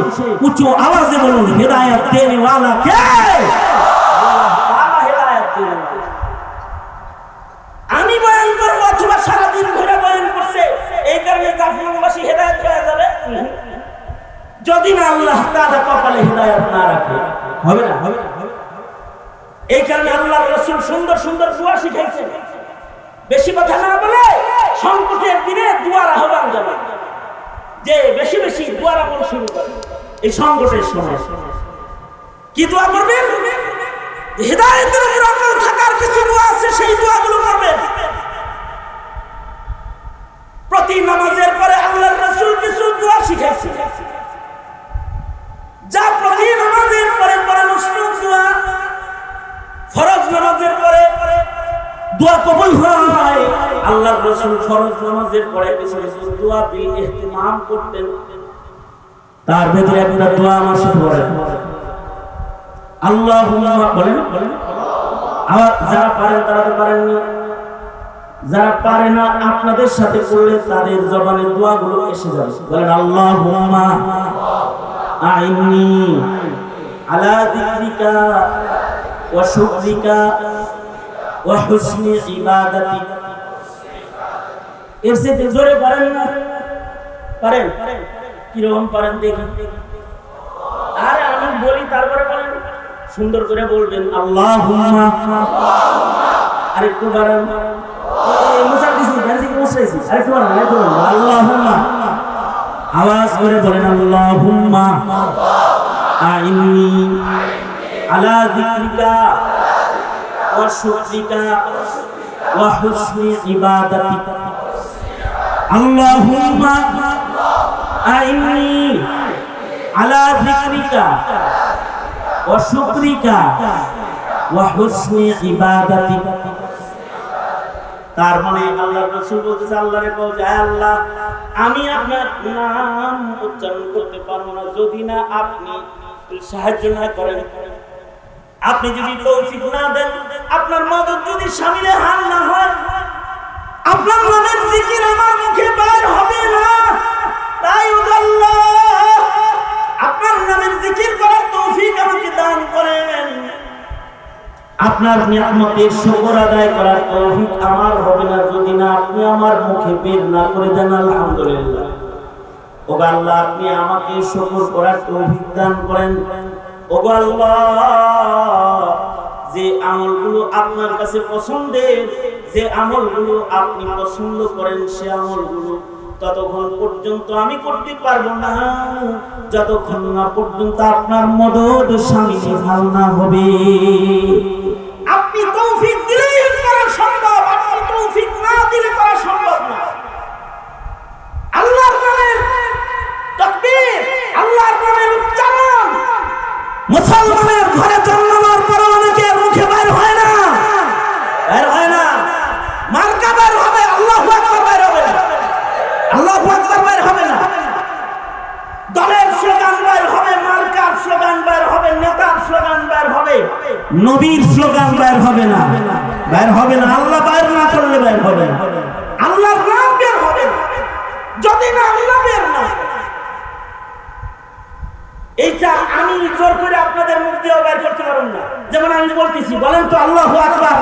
উঁচু আওয়াজে বলুন, হেদায়েত দেনেওয়ালা কে? আমি বয়ান করবো অথবা সারাদিন ধরে বয়ান করছে, এই কারণে জাফলংবাসী হেদায়েত হয়ে যাবে যদি না আল্লাহ তাআলা কপালে হেদায়েত না রাখে। হবে না, হবে না। এই কারণে আল্লাহর রাসূল সুন্দর সুন্দর দোয়া শিখাইছেন। বেশি কথা না বলে সংকটের দিনে দোয়ার আহ্বান জানান, যে বেশি বেশি দোয়ার আমল শুরু করেন। এই সংকটের সময় কি দোয়া করবেন? হেদায়েতের উপর অটল থাকার কিছু দোয়া আছে, সেই দোয়াগুলো করবেন। প্রতি নামাজের পরে আল্লাহর রাসূল কিছু দোয়া শিখাইছেন, যা প্রতি নামাজের পরে পড়ানো সুন্নাত দোয়া। ফরজ নামাজের পরে দোয়া কবুল হয়। আল্লাহর রাসূল ফরজ নামাজের পরে কিছু দোয়া বিল ইহতিমাম করতেন। তার ভিতরে একটা দোয়া আমার সাথে পড়েন, আল্লাহুম্মা বলেন। আর যারা পারেন তারা তো পারেননি, যারা পারে না আপনাদের সাথে করলে তাদের জবানে দোয়াগুলো এসে যাবে। বলেন আল্লাহুম্মা আইন্নি আলা যিকরিকা ওয়া শুকরিকা ওয়া হুসনি ইবাদাতিক। এর চেয়ে জোরে পারেন না? পারেন? কিরকম পারেন দেখি? আরে আমি বলি তারপরে বলেন, সুন্দর করে বলবেন আল্লাহুম্মা। আরেকটু বাড়ান, আল্লাহুম্মা। আওয়াজ করে বলেন আল্লাহুম্মা আইন্নি আলা যিকরিকা ওয়া শুকরিকা ওয়া হুসনি ইবাদাতিক। আল্লাহুম্মা আইন্নি আলা যিকরিকা ওয়া শুকরিকা ওয়া হুসনি ইবাদাতিক। তার মানে আল্লাহর রাসূল বলতেছে, আল্লাহরে কও যে আল্লাহ আমি আপনার নাম উচ্চারণ করতে পারবো না যদি না আপনি সাহায্য না করেন, আপনি যদি তৌফিক না দেন, আপনার মদদ যদি শামিলে হাল না হয়, আপনার নামের জিকির আমার মুখে বের হবে না। তাই আল্লাহ আপনার নামের জিকির করার তৌফিক আমাকে দান করেন। আপনার নিয়ামতের শুকর আদায় করার তৌফিক আমার হবে না যদি না আপনি আমার মুখে বের না করে দেন আলহামদুলিল্লাহ। ও আল্লাহ আপনি আমাকে শুকর করার তৌফিক দান করেন। ও আল্লাহ যে আমলগুলো আপনার কাছে পছন্দের, যে আমলগুলো আপনি পছন্দ করেন, সে আমলগুলো ততক্ষণ পর্যন্ত আমি করতে পারবো না যতক্ষণ না পর্যন্ত আপনার মদদ শামিল না হবে। আপনি তৌফিক দিলেই করা সম্ভব, আপনি তৌফিক না দিলে করা সম্ভব না। আল্লাহর নামের তাকবীর, আল্লাহর নামের উচ্চারণ মুসলমানের ঘরে জন্মানোর পর অনেকের মুখে বের হয় না, বের হয় না। মার্কা বের হবে, আল্লাহু আকবার বের হবে না, আল্লাহু আকবার বের হবে না। নবীর স্লোগান বাইর হবে না, বাইর হবে না। আল্লাহ বাইর না করলে বাইর হবে না, আল্লাহর নাম বের হবে না যদি না আল্লাহ বের না। এইটা আমি জোর করে আপনাদের মুখ দিয়ে বাইর করতে পারবো না। যেমন আমি বলতেছি, বলেন তো আল্লাহু আকবার।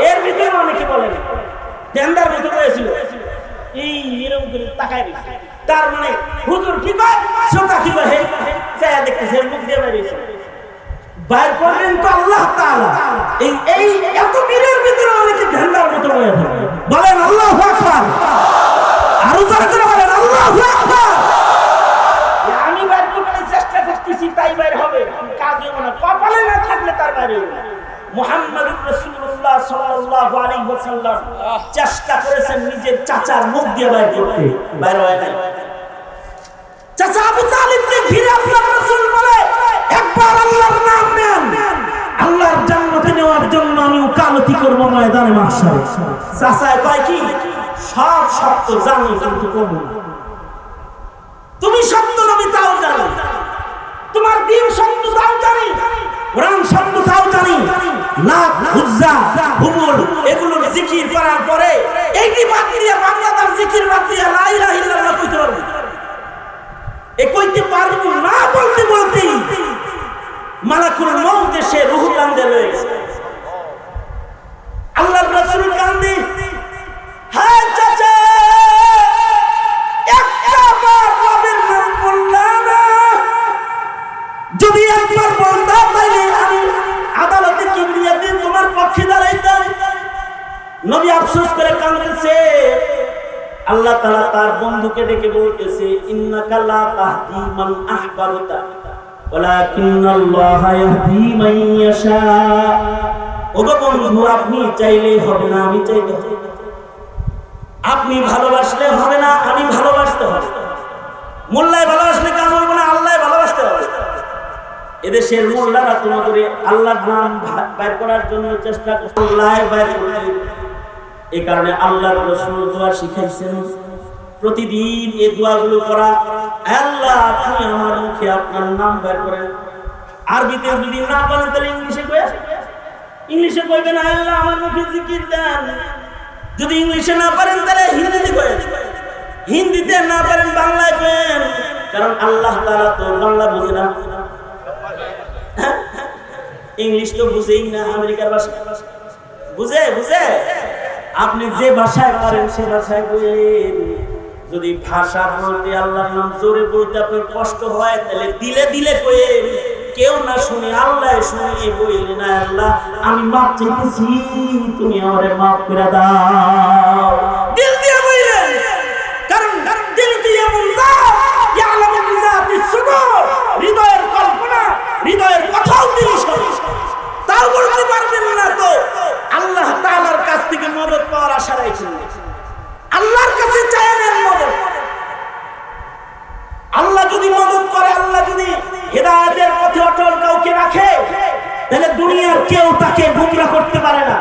এর ভিতরে অনেকে বলেন টেন্ডার ভিতরে হয়েছিল এই এরকম করে তাকায় দিচ্ছে, তার মানে হুজুর কি কয় সোটা কি কয় চায়া দেখতেছে মুখ দিয়ে বেরিয়েছে। বাইর করবেন তো আল্লাহ তাআলা। এই এত বীরের ভিতরে অনেকে টেন্ডার মতো হয়ে থাকে। বলেন আল্লাহু আকবার, আরো জোরে করে বলেন আল্লাহু আকবার। আমি বাইর করতে চেষ্টা করতেছি তাই বাইর হবে, কাজ হবে না। কপালে না থাকলে তার বাইরে হবে না। মুহাম্মদুর রাসূলুল্লাহ সাল্লাল্লাহু আলাইহি ওয়াসাল্লাম চেষ্টা করেছেন নিজের চাচার মুখ দিয়ে বাইর করতে, বাইর হয় না। চাচা আবু তালিবকে ঘিরে আল্লাহর রাসূল বলে, একবার আল্লাহর নাম নেন, আল্লাহর জান্নাতে নেওয়ার জন্য আমি ওকালতি করব ময়দানে মাহশারে। চাচা কয় কি, সব সত্য জানি কিন্তু করব না। তুমি সত্য নবী তাও জানি, তোমার দ্বীন সত্য তাও জানি, কোরআন সত্য তাও জানি, লাত উজ্জা হুবুল এগুলোর জিকির করার পরে এইটি বাদ দিয়ে বাংলাদেশ জিকির বাদ দিয়ে লা ইলাহা ইল্লাল্লাহ কইতে পারবো, এ কইতে পারবো না। বলতে বলতেই মালাকুল মউত এসে রূহ কান্দে লয়ে গেছে। আল্লাহর রাসূল কান্দে, হ্যাঁ চাচা একটা বার রবের নাম বললাম না, যদি একবার বলতাম তাইলে আমি আদালতে কিবরিয়া দিয়ে তোমার পক্ষে দাঁড়াইতাম। নবী আফসোস করে কাঁদতেছে। আল্লাহ তাআলা তার বন্ধুকে ডেকে বলতেছে, ইন্নাকা লা তাহদি মান আহবাবতা ওয়ালাকিন্নাল্লাহা ইয়াহদি মান ইয়াশা। ওগো বন্ধু, আপনি চাইলেই হবে না, আমি চাইতে হবে। আপনি ভালোবাসলে হবে না, আমি ভালোবাসতে হবে। মোল্লায় ভালোবাসলে কাজ হবে না, আল্লাহ ভালোবাসতে হবে। এদেশের মোল্লারা তোমাদের আল্লাহর নাম বাইর করার জন্য চেষ্টা করছে, আল্লাহ বাইর করে। এই কারণে আল্লাহর রাসূল দোয়া শিখাইছেন, প্রতিদিন এই দোয়াগুলো করা। আল্লাহ আপনি আমার মুখে আপনার নাম বের করেন। আরবিতে যদি না পারেন তাহলে ইংলিশে কয়ে, ইংলিশে কইবেন আল্লাহ আমার মুখে জিকির দেন। যদি ইংলিশে না পারেন তাহলে হিন্দিতে কয়ে, হিন্দিতে না পারেন বাংলায় কয়েন, কারণ আল্লাহ তাআলা তো বাংলা বুঝে না, ইংলিশ তো বুঝেই না। আমেরিকার ভাষা বুঝে বুঝে আপনি যে ভাষায় পারেন সে ভাষায় বলেন। যদি ভাষা বলতে আল্লাহর নাম জোরে বলতে আপনার কষ্ট হয় তাহলে দিলে দিলে কইেন, কেউ না শুনে আল্লাহ শুনে বললেন, আল্লাহ আমি মাপ চাইতেছি, তুমি আমারে মাফ করে দাও। দিল দিয়ে বললেন, কারণ দিল দিয়ে এমন জাত ইয়ালামু বিজাতিস সুদূর, হৃদয়ের কল্পনা হৃদয়ের কথাও তিনি শোনেন, তাও বলতে পারবেন না। তো আল্লাহ তাআলার কাছ থেকে মদদ পাওয়ার আশা রাখছেন, আল্লাহর কাছে চাইলেন মদদ। আল্লাহ যদি মদদ করে, আল্লাহ যদি হেদায়েতের পথে অটল কাউকে রাখে, তাহলে দুনিয়ার কেউ তাকে গুমরাহ করতে পারে না।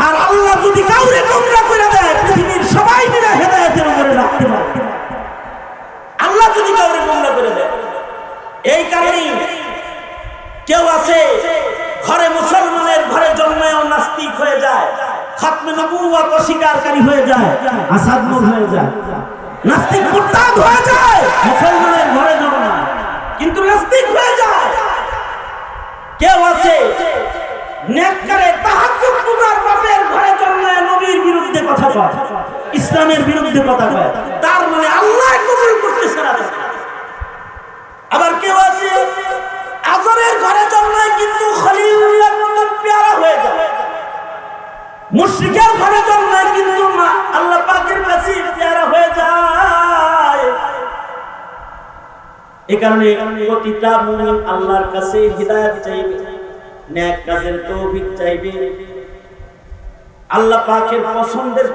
আর আল্লাহ যদি কাউকে গুমরাহ করে দেয়, পৃথিবীর সবাই মিলে হেদায়েতের উপরে রাখতে পারে। আল্লাহ যদি কাউকে গুমরাহ করে দেয়, এই কারণেই কেউ আছে ঘরে মুসলমানের ঘরে জন্মেও নাস্তিক হয়ে যায়, খাতমে নবুওয়াত অস্বীকারী হয়ে যায়, আসাদ নূর হয়ে যায়, নাস্তিক মুরতাদ হয়ে যায়, মুসলমানের ঘরে জন্মে কিন্তু নাস্তিক হয়ে যায়। কেউ আছে নেককারে তাহাজ্জুদ পূজার বাপের ঘরে জন্মে নবীর বিরুদ্ধে কথা কয়, ইসলামের বিরুদ্ধে কথা কয়, তার মানে আল্লাহ কবুল করতেছে না। আবার কেউ আছে আজরের ঘরে জন্মায় কিন্তু খলিলুল্লাহর মতো পেয়ারা হয়ে যায়, মুশরিকের ঘরে জন্মায় কিন্তু আল্লাহ পাকের কাছে পেয়ারা হয়ে যায়। এই কারণে প্রতিটা মুমিন আল্লাহর কাছে হিদায়াত চাইবে, নেক কাজের তৌফিক চাইবে, আল্লাহ পাকের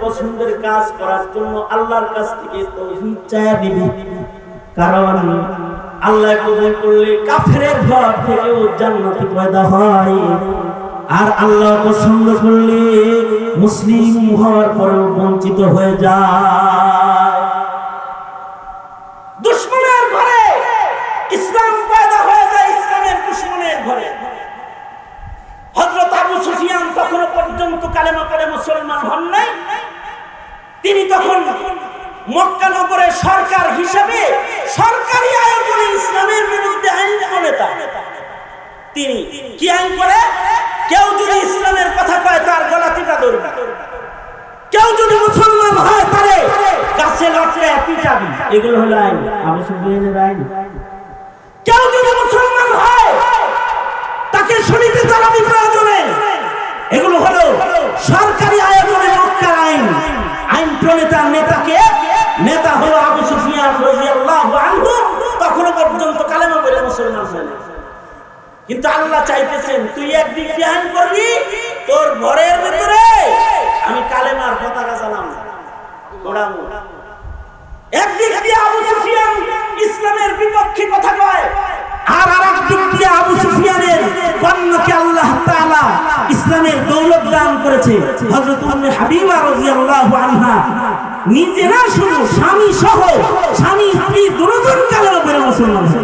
পছন্দের কাজ করার জন্য আল্লাহর কাছ থেকে তৌফিক চাইয়া দিবে। কারণ আল্লাহ কবুল করলে কাফেরের ঘর থেকেও জান্নাত পয়দা হয়, আর আল্লাহ পছন্দ করলে মুসলিম হওয়ার পরেও বঞ্চিত হয়ে যায়। দুশমনের ঘরে ইসলাম পয়দা হয়ে যায়, ইসলামের দুশমনের ঘরে। পর্যন্ত কালেমা পড়ে মুসলমান হন নাই, তিনি তখন মক্কা নগরের সরকার হিসেবে সরকারি আয়োজনে ইসলামের বিরুদ্ধে আইন প্রণেতা। তিনি কি আইন করে? কেউ যদি ইসলামের কথা কয় তার গলা টিপা ধরবে, কেউ যদি মুসলমান হয় তারে গাছে লটকে পিটাবি। এগুলো হলো আইন, আবু সুফিয়ানের আইন। কেউ যদি মুসলমান হয় তাকে শরীরে জ্বালাবি প্রয়োজনে। এগুলো হলো সরকারি আয়োজনে মক্কার আইন। আইন প্রণেতার নেতাকে নেতা হলো আবু সুফিয়ান রাদিয়াল্লাহু আনহু, তখনও পর্যন্ত কালেমা পড়ে মুসলমান হয়। কিন্তু আল্লাহ চাইতেছেন তুই একদিক দিয়ে আইন করবি, তোর ঘরের ভিতরে আমি কালেমার পতাকা জ্বালাম, ওড়াবো। একদিক দিয়ে আবু সুফিয়ান ইসলামের বিপক্ষে কথা কয়, আর আরেকদিক দিয়ে আবু সুফিয়ানের কন্যাকে আল্লাহ তাআলা ইসলামের দৌলত দান করেছে। হযরত উম্মে হাবিবা রাদিয়াল্লাহু আনহা নিজে না শুধু স্বামী সহ স্বামী স্ত্রী দুজন কালেমা পড়ে মুসলমান হয়েছে।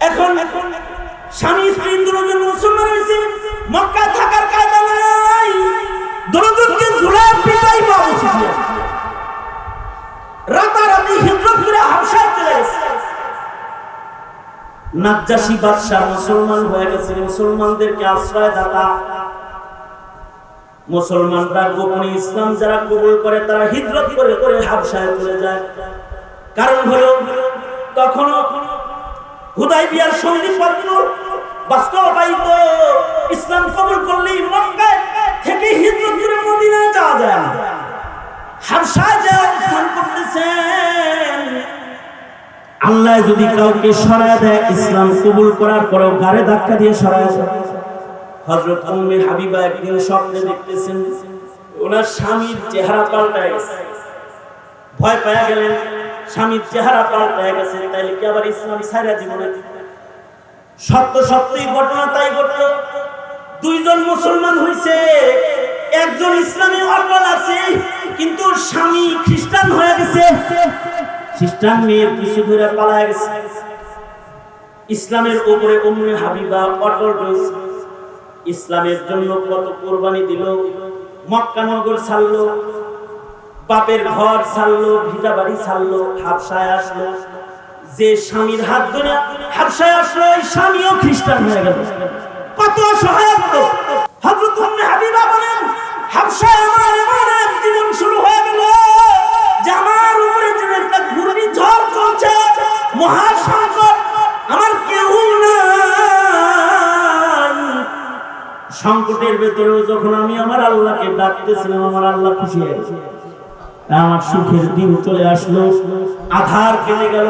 এখন স্বামী স্ত্রী দুজন মুসলমান হয়েছে, মক্কায় থাকার কায়দা নাই, দুজনকে ঝুলায় পিটাই আবু সুফিয়ান। রাতারাতি হিজরত করে হাবশায় চলে গেছে। নাজ্জাশী বাদশা মুসলমান হয়ে গেছে, মুসলমানদেরকে আশ্রয়দাতা। মুসলমানরা গোপনে ইসলাম যারা কবুল করে তারা হিজরত করে করে হাবশায় চলে যায়। কারণ হলো তখনও হুদায়বিয়ার সন্ধিপত্র বাস্তবায়িত, ইসলাম কবুল করলেই মক্কা থেকে হিজরত করে মদিনায় যাওয়া যায় না। হাবশায় যে অবস্থান করতেছেন, আল্লাহ যদি কাউকে সরায় দেয় ইসলাম কবুল করার পরেও গাড়ে ধাক্কা দিয়ে সরায় দেয়। হযরত উম্মে হাবিবা একদিন স্বপ্নে দেখতেছেন ওনার স্বামীর চেহারা পাল্টায় গেছে। ভয় পেয়ে গেলেন, স্বামীর চেহারা পাল্টায় গেছে, তাইলে কি আবার ইসলাম ছাইরা জীবনে? সত্য সত্যই ঘটনা তাই ঘটল। দুইজন মুসলমান হইছে, একজন ইসলামে অটল আছে, কিন্তু স্বামী খ্রিস্টান হয়ে গেছে। খ্রিস্টান মেয়ের পিছু ধরে পালায় গেছে। ইসলামের উপরে উম্মে হাবিবা অটল রয়েছে। ইসলামের জন্য কত কোরবানি দিল, মক্কা নগর ছাড়লো, বাপের ঘর ছাড়লো, ভিটা বাড়ি ছাড়লো, হাবশায় আসলো। যে স্বামীর হাত ধরে হাবশায় আসলো, ওই স্বামীও খ্রিস্টান হয়ে গেল। কত সহায়ত্ব! হযরত উম্মে হাবিবা বলেন, হাবশায় আমার এমন এক জীবন শুরু হয়ে গেল যে আমার উপরে যেন একটা ঘূর্ণিঝড় চলছে, মহাসংকট, আমার কেউ নাই। সংকটের ভেতরেও যখন আমি আমার আল্লাহকে ডাকতেছিলাম, আমার আল্লাহ খুশি হয়ে গেছে। আমার সুখের দিন চলে আসলো, আধার কেটে গেল,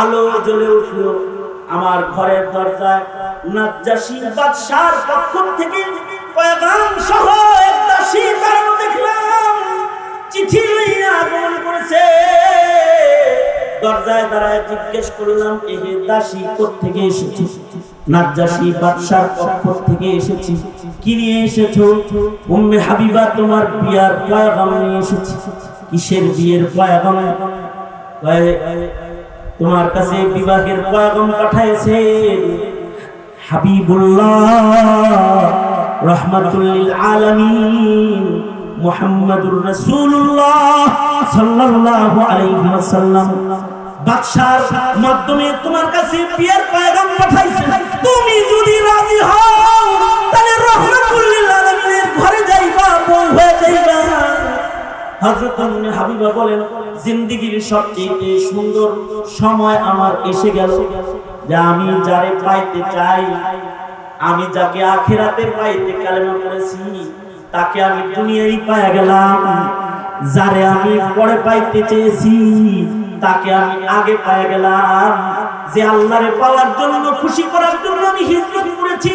আলো জ্বলে উঠলো। আমার ঘরের দরজায় নাজ্জাশী বাদশার পক্ষ থেকে পয়গাম সহ এক দাসী কারণ দেখলাম চিঠি লইয়া আগমন করেছে। দরজায় দাঁড়ায় জিজ্ঞেস করলাম, এই দাসী কোত্থেকে এসেছে? নাজ্জাশী বাদশার পক্ষ থেকে এসেছি। কি নিয়ে এসেছো? উম্মে হাবিবা তোমার বিয়ার পয়গাম নিয়ে এসেছি। কিসের বিয়ের পয়গাম? তোমার কাছে বিবাহের পয়গাম পাঠাইছে হাবিবুল্লাহ রাহমাতুল লিল আলামিন মুহাম্মাদুর রাসূলুল্লাহ সাল্লাল্লাহু আলাইহি ওয়াসাল্লাম বাদশার মাধ্যমে তোমার কাছে বিয়ের পয়গাম পাঠাইছে। তুমি যদি রাজি হও তাহলে রাহমাতুল লিল আলামিনের ঘরে যাইবা, বউ হয়ে যাইবা। হযরত উম্মে হাবিবা বলেন, জিন্দেগীর সবচেয়ে সুন্দর সময় আমার এসে গেল, যে আমি যারে পাইতে চাই, আমি যাকে আখিরাতের পাইতে কালেমা পড়েছি, তাকে আমি দুনিয়ায় পাইয়া গেলাম। যারে আমি পরে পাইতে চেয়েছি, তাকে আমি আগে পাইয়া গেলাম। যে আল্লাহরে পাওয়ার জন্য, খুশি করার জন্য আমি হিজরত করেছি,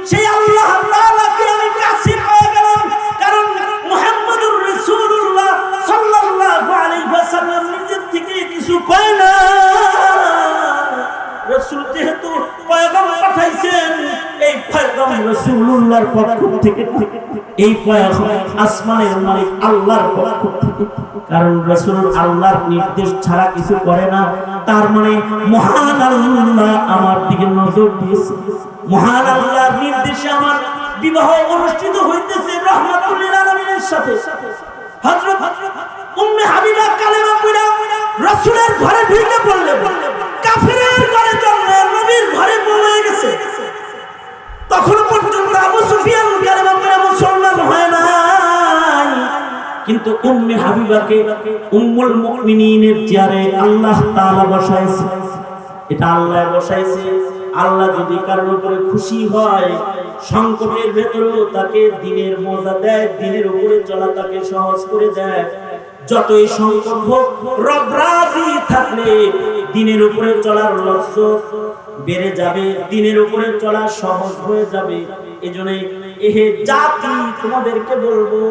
সেই আল্লাহ তাআলাকে আমি কাছে পেয়ে গেলাম। কারণ মুহাম্মদুর রাসূলুল্লাহ সাল্লাল্লাহু আলাইহি ওয়াসাল্লাম নিজের থেকে কিছু কয় না। রাসূল যেহেতু পয়গাম পাঠাইছেন, এই পয়গাম রাসূলুল্লাহর পক্ষ থেকে এই পয়গম্বর আসমানের মালিক আল্লাহর পক্ষ থেকে। কারণ রাসূল আল্লাহর নির্দেশ ছাড়া কিছু করে না, তার মানে মহান আল্লাহ আমার দিকে নজর দিয়েছে, মহান আল্লাহর নির্দেশে আমার বিবাহ অনুষ্ঠিত হইতেছে রাহমাতুল লিল আলামিনের সাথে। হযরত উম্মে হাবিবা কালেমা পড়া রাসূলের ঘরে ঢুকে পড়লেন, কাফিরের ঘরে জন্মে নবীর ঘরে পড়ে গেছে। তখন পর্যন্ত আবু সুফিয়ান কালেমা পড়া মুসলমান হয় নাই, কিন্তু উম্মে হাবিবাকে উম্মুল মুমিনিনের চেয়ারে আল্লাহ তাআলা বসাইছে। এটা আল্লাহ বসাইছে। আল্লাহ যদি কারোর উপরে খুশি হয়, সংকটের ভেতরেও তাকে দ্বীনের মজা দেয়, দ্বীনের উপরে চলা তাকে সহজ করে দেয়। যতই সংকট হোক, রব রাজি থাকলে দ্বীনের উপরে চলার লজ্জত বেড়ে যাবে, দ্বীনের উপরে চলা সহজ হয়ে যাবে। এজন্য এহে জাতি তোমাদেরকে বলবো,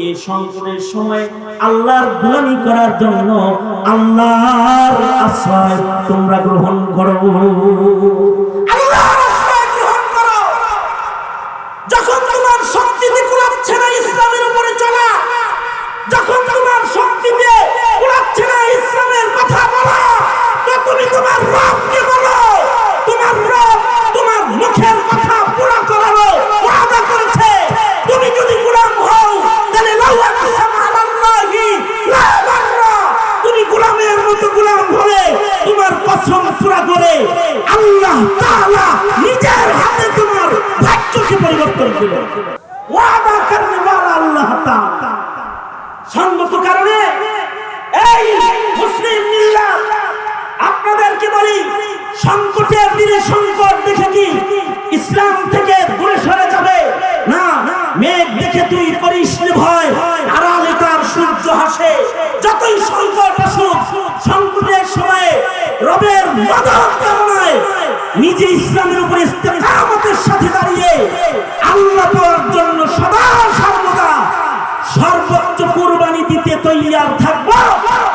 এই সংকটের সময় আল্লাহর গোলামি করার জন্য আল্লাহর আশ্রয় তোমরা গ্রহণ করো, আল্লাহর আশ্রয় গ্রহণ করো। যখন তোমার শক্তিতে কুলাচ্ছে না ইসলামের উপরে চলা, যখন তোমার শক্তিতে কুলাচ্ছে না ইসলামের কথা বলা, তো তুমি তোমার রবকে বলো। তোমার রব তোমার মুখের কথা পুরা করারও ওয়াদা করেছে। তুমি যদি গোলাম হও তাহলে লাউ আকসামা আলাল্লাহি লা বাররা, তুমি গোলামের মতো গোলাম হলে তোমার কসম পুরা করে আল্লাহ তাআলা নিজের হাতে তোমার ভাগ্যকে পরিবর্তন করবে। ওয়াদা করনে ওয়ালা আল্লাহ তাআলা। সঙ্গত কারণে এই মুসলিম মিল্লাত আপনাদেরকে বলি, সংকটের দিনে সংকট দেখে কি ইসলাম থেকে দূরে সরে যাবে না। মেঘ দেখে তুই করিস না ভয়, আড়ালে তার সূর্য হাসে। যতই সংকট আসুক, সংকটের সময়ে রবের মদদ কামনায় নিজে ইসলামের উপর ইস্তেকামতের সাথে দাঁড়িয়ে আল্লাহ পাওয়ার জন্য সদা সর্বদা সর্বোচ্চ কুরবানি দিতে তৈয়ার থাকবো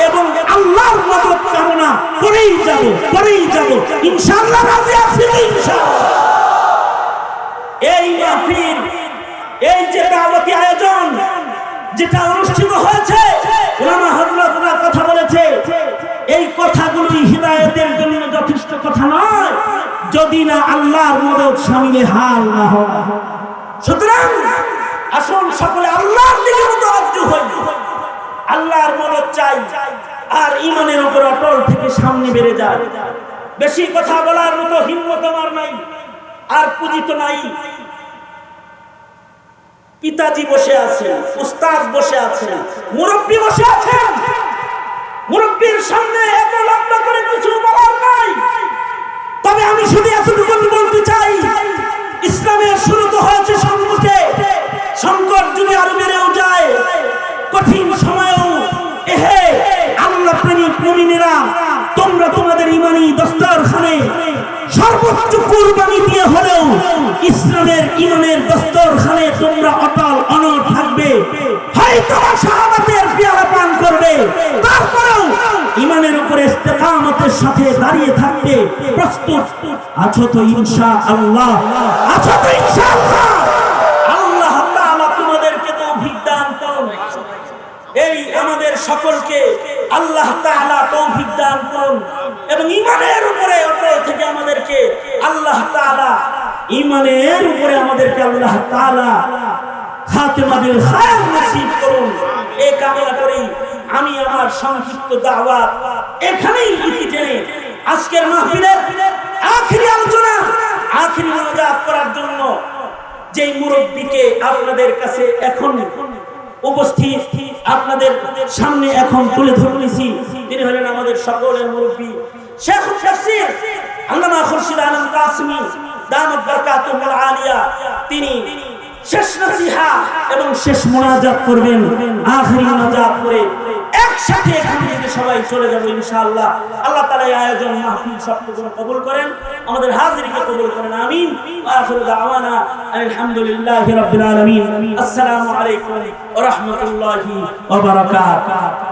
এবং আল্লাহর মদদ কামনা করেই যাব ইনশাআল্লাহ। রাজি আছি ইনশাআল্লাহ। এই মাহফিল, এই যে দাওয়াতি আয়োজন যেটা অনুষ্ঠিত হয়েছে, উলামা হযরতরা কথা বলেছে, এই কথাগুলি হিদায়াতের জন্য যথেষ্ট কথা নয় যদি না আল্লাহর মদদ শামিলে হাল না হয়। সুতরাং আসুন সকলে আল্লাহর দিকে মুতাওয়াজ্জু হই, আল্লাহর মদদ চাই আর ঈমানের উপর অটল থেকে সামনে বেড়ে যায়। বেশি কথা বলার মতো হিম্মত আমার নাই, আর পুঁজি তো নাই। পিতাজি বসে আছেন, উস্তাদ বসে আছেন, মুরব্বী বসে আছেন। মুরব্বীর সামনে এত লম্বা করে কিছু বলার নাই। তবে আমি শুধু এতটুকু বলতে চাই, ইসলামের শুরু তো হয়েছে সংকটে। সংকট যদি আরো বেড়েও যায়, কঠিন সময়েও এহে আল্লাহ প্রেমিক মুমিনেরা, তোমরা তোমাদের ঈমানি দস্তরখানে সর্বোচ্চ কুরবানি দিয়ে হলেও ইসলামের ঈমানের দস্তরখানে তোমরা অটল অনড় থাকবে। হয়তো শাহাদাতের পেয়ালা পান করবে, তারপরেও ঈমানের উপরে ইস্তেকামতের সাথে দাঁড়িয়ে থাকতে প্রস্তুত আছো তো ইনশাআল্লাহ? আছো তো ইনশাআল্লাহ? আল্লাহ তাআলা তোমাদেরকে তৌফিক দান করুন। এই আমাদের সকলকে আল্লাহ তাআলা তৌফিক দান করুন এবং ঈমানের উপরে অটল থেকে আমাদেরকে আল্লাহ তাআলা খাতেমা বিল খায়র নসিব করুন। এই কামনা করি আমি আমার সংক্ষিপ্ত দাওয়াত এখানেই ইতি টেনে আজকের মাহফিলের আখিরি আলোচনা, আখিরি মোনাজাত করার জন্য যেই মুরব্বিকে আপনাদের কাছে এখন উপস্থিত আপনাদের সামনে এখন তুলে ধরেছি, তিনি হলেন আমাদের সকলের মুরব্বী শেখুল তাফসীর আল্লামা খুরশিদ আলম কাসেমী দামাত বারাকাতুহুল আলিয়া। তিনি শেষ নসিহা এবং শেষ মোনাজাত করবেন। আখিরি মোনাজাত করে একসাথে এখান থেকে সবাই চলে যাব ইনশাআল্লাহ। আল্লাহ তাআলা এই আয়োজন মাহফিল সবটুকু কবুল করেন, আমাদের হাজিরিকে কবুল করেন। আমিন। আখিরু দাওয়ানা আলহামদুলিল্লাহি রাব্বিল আলামিন। আসসালামু আলাইকুম ওয়া রাহমাতুল্লাহি ওয়া বারাকাতুহু।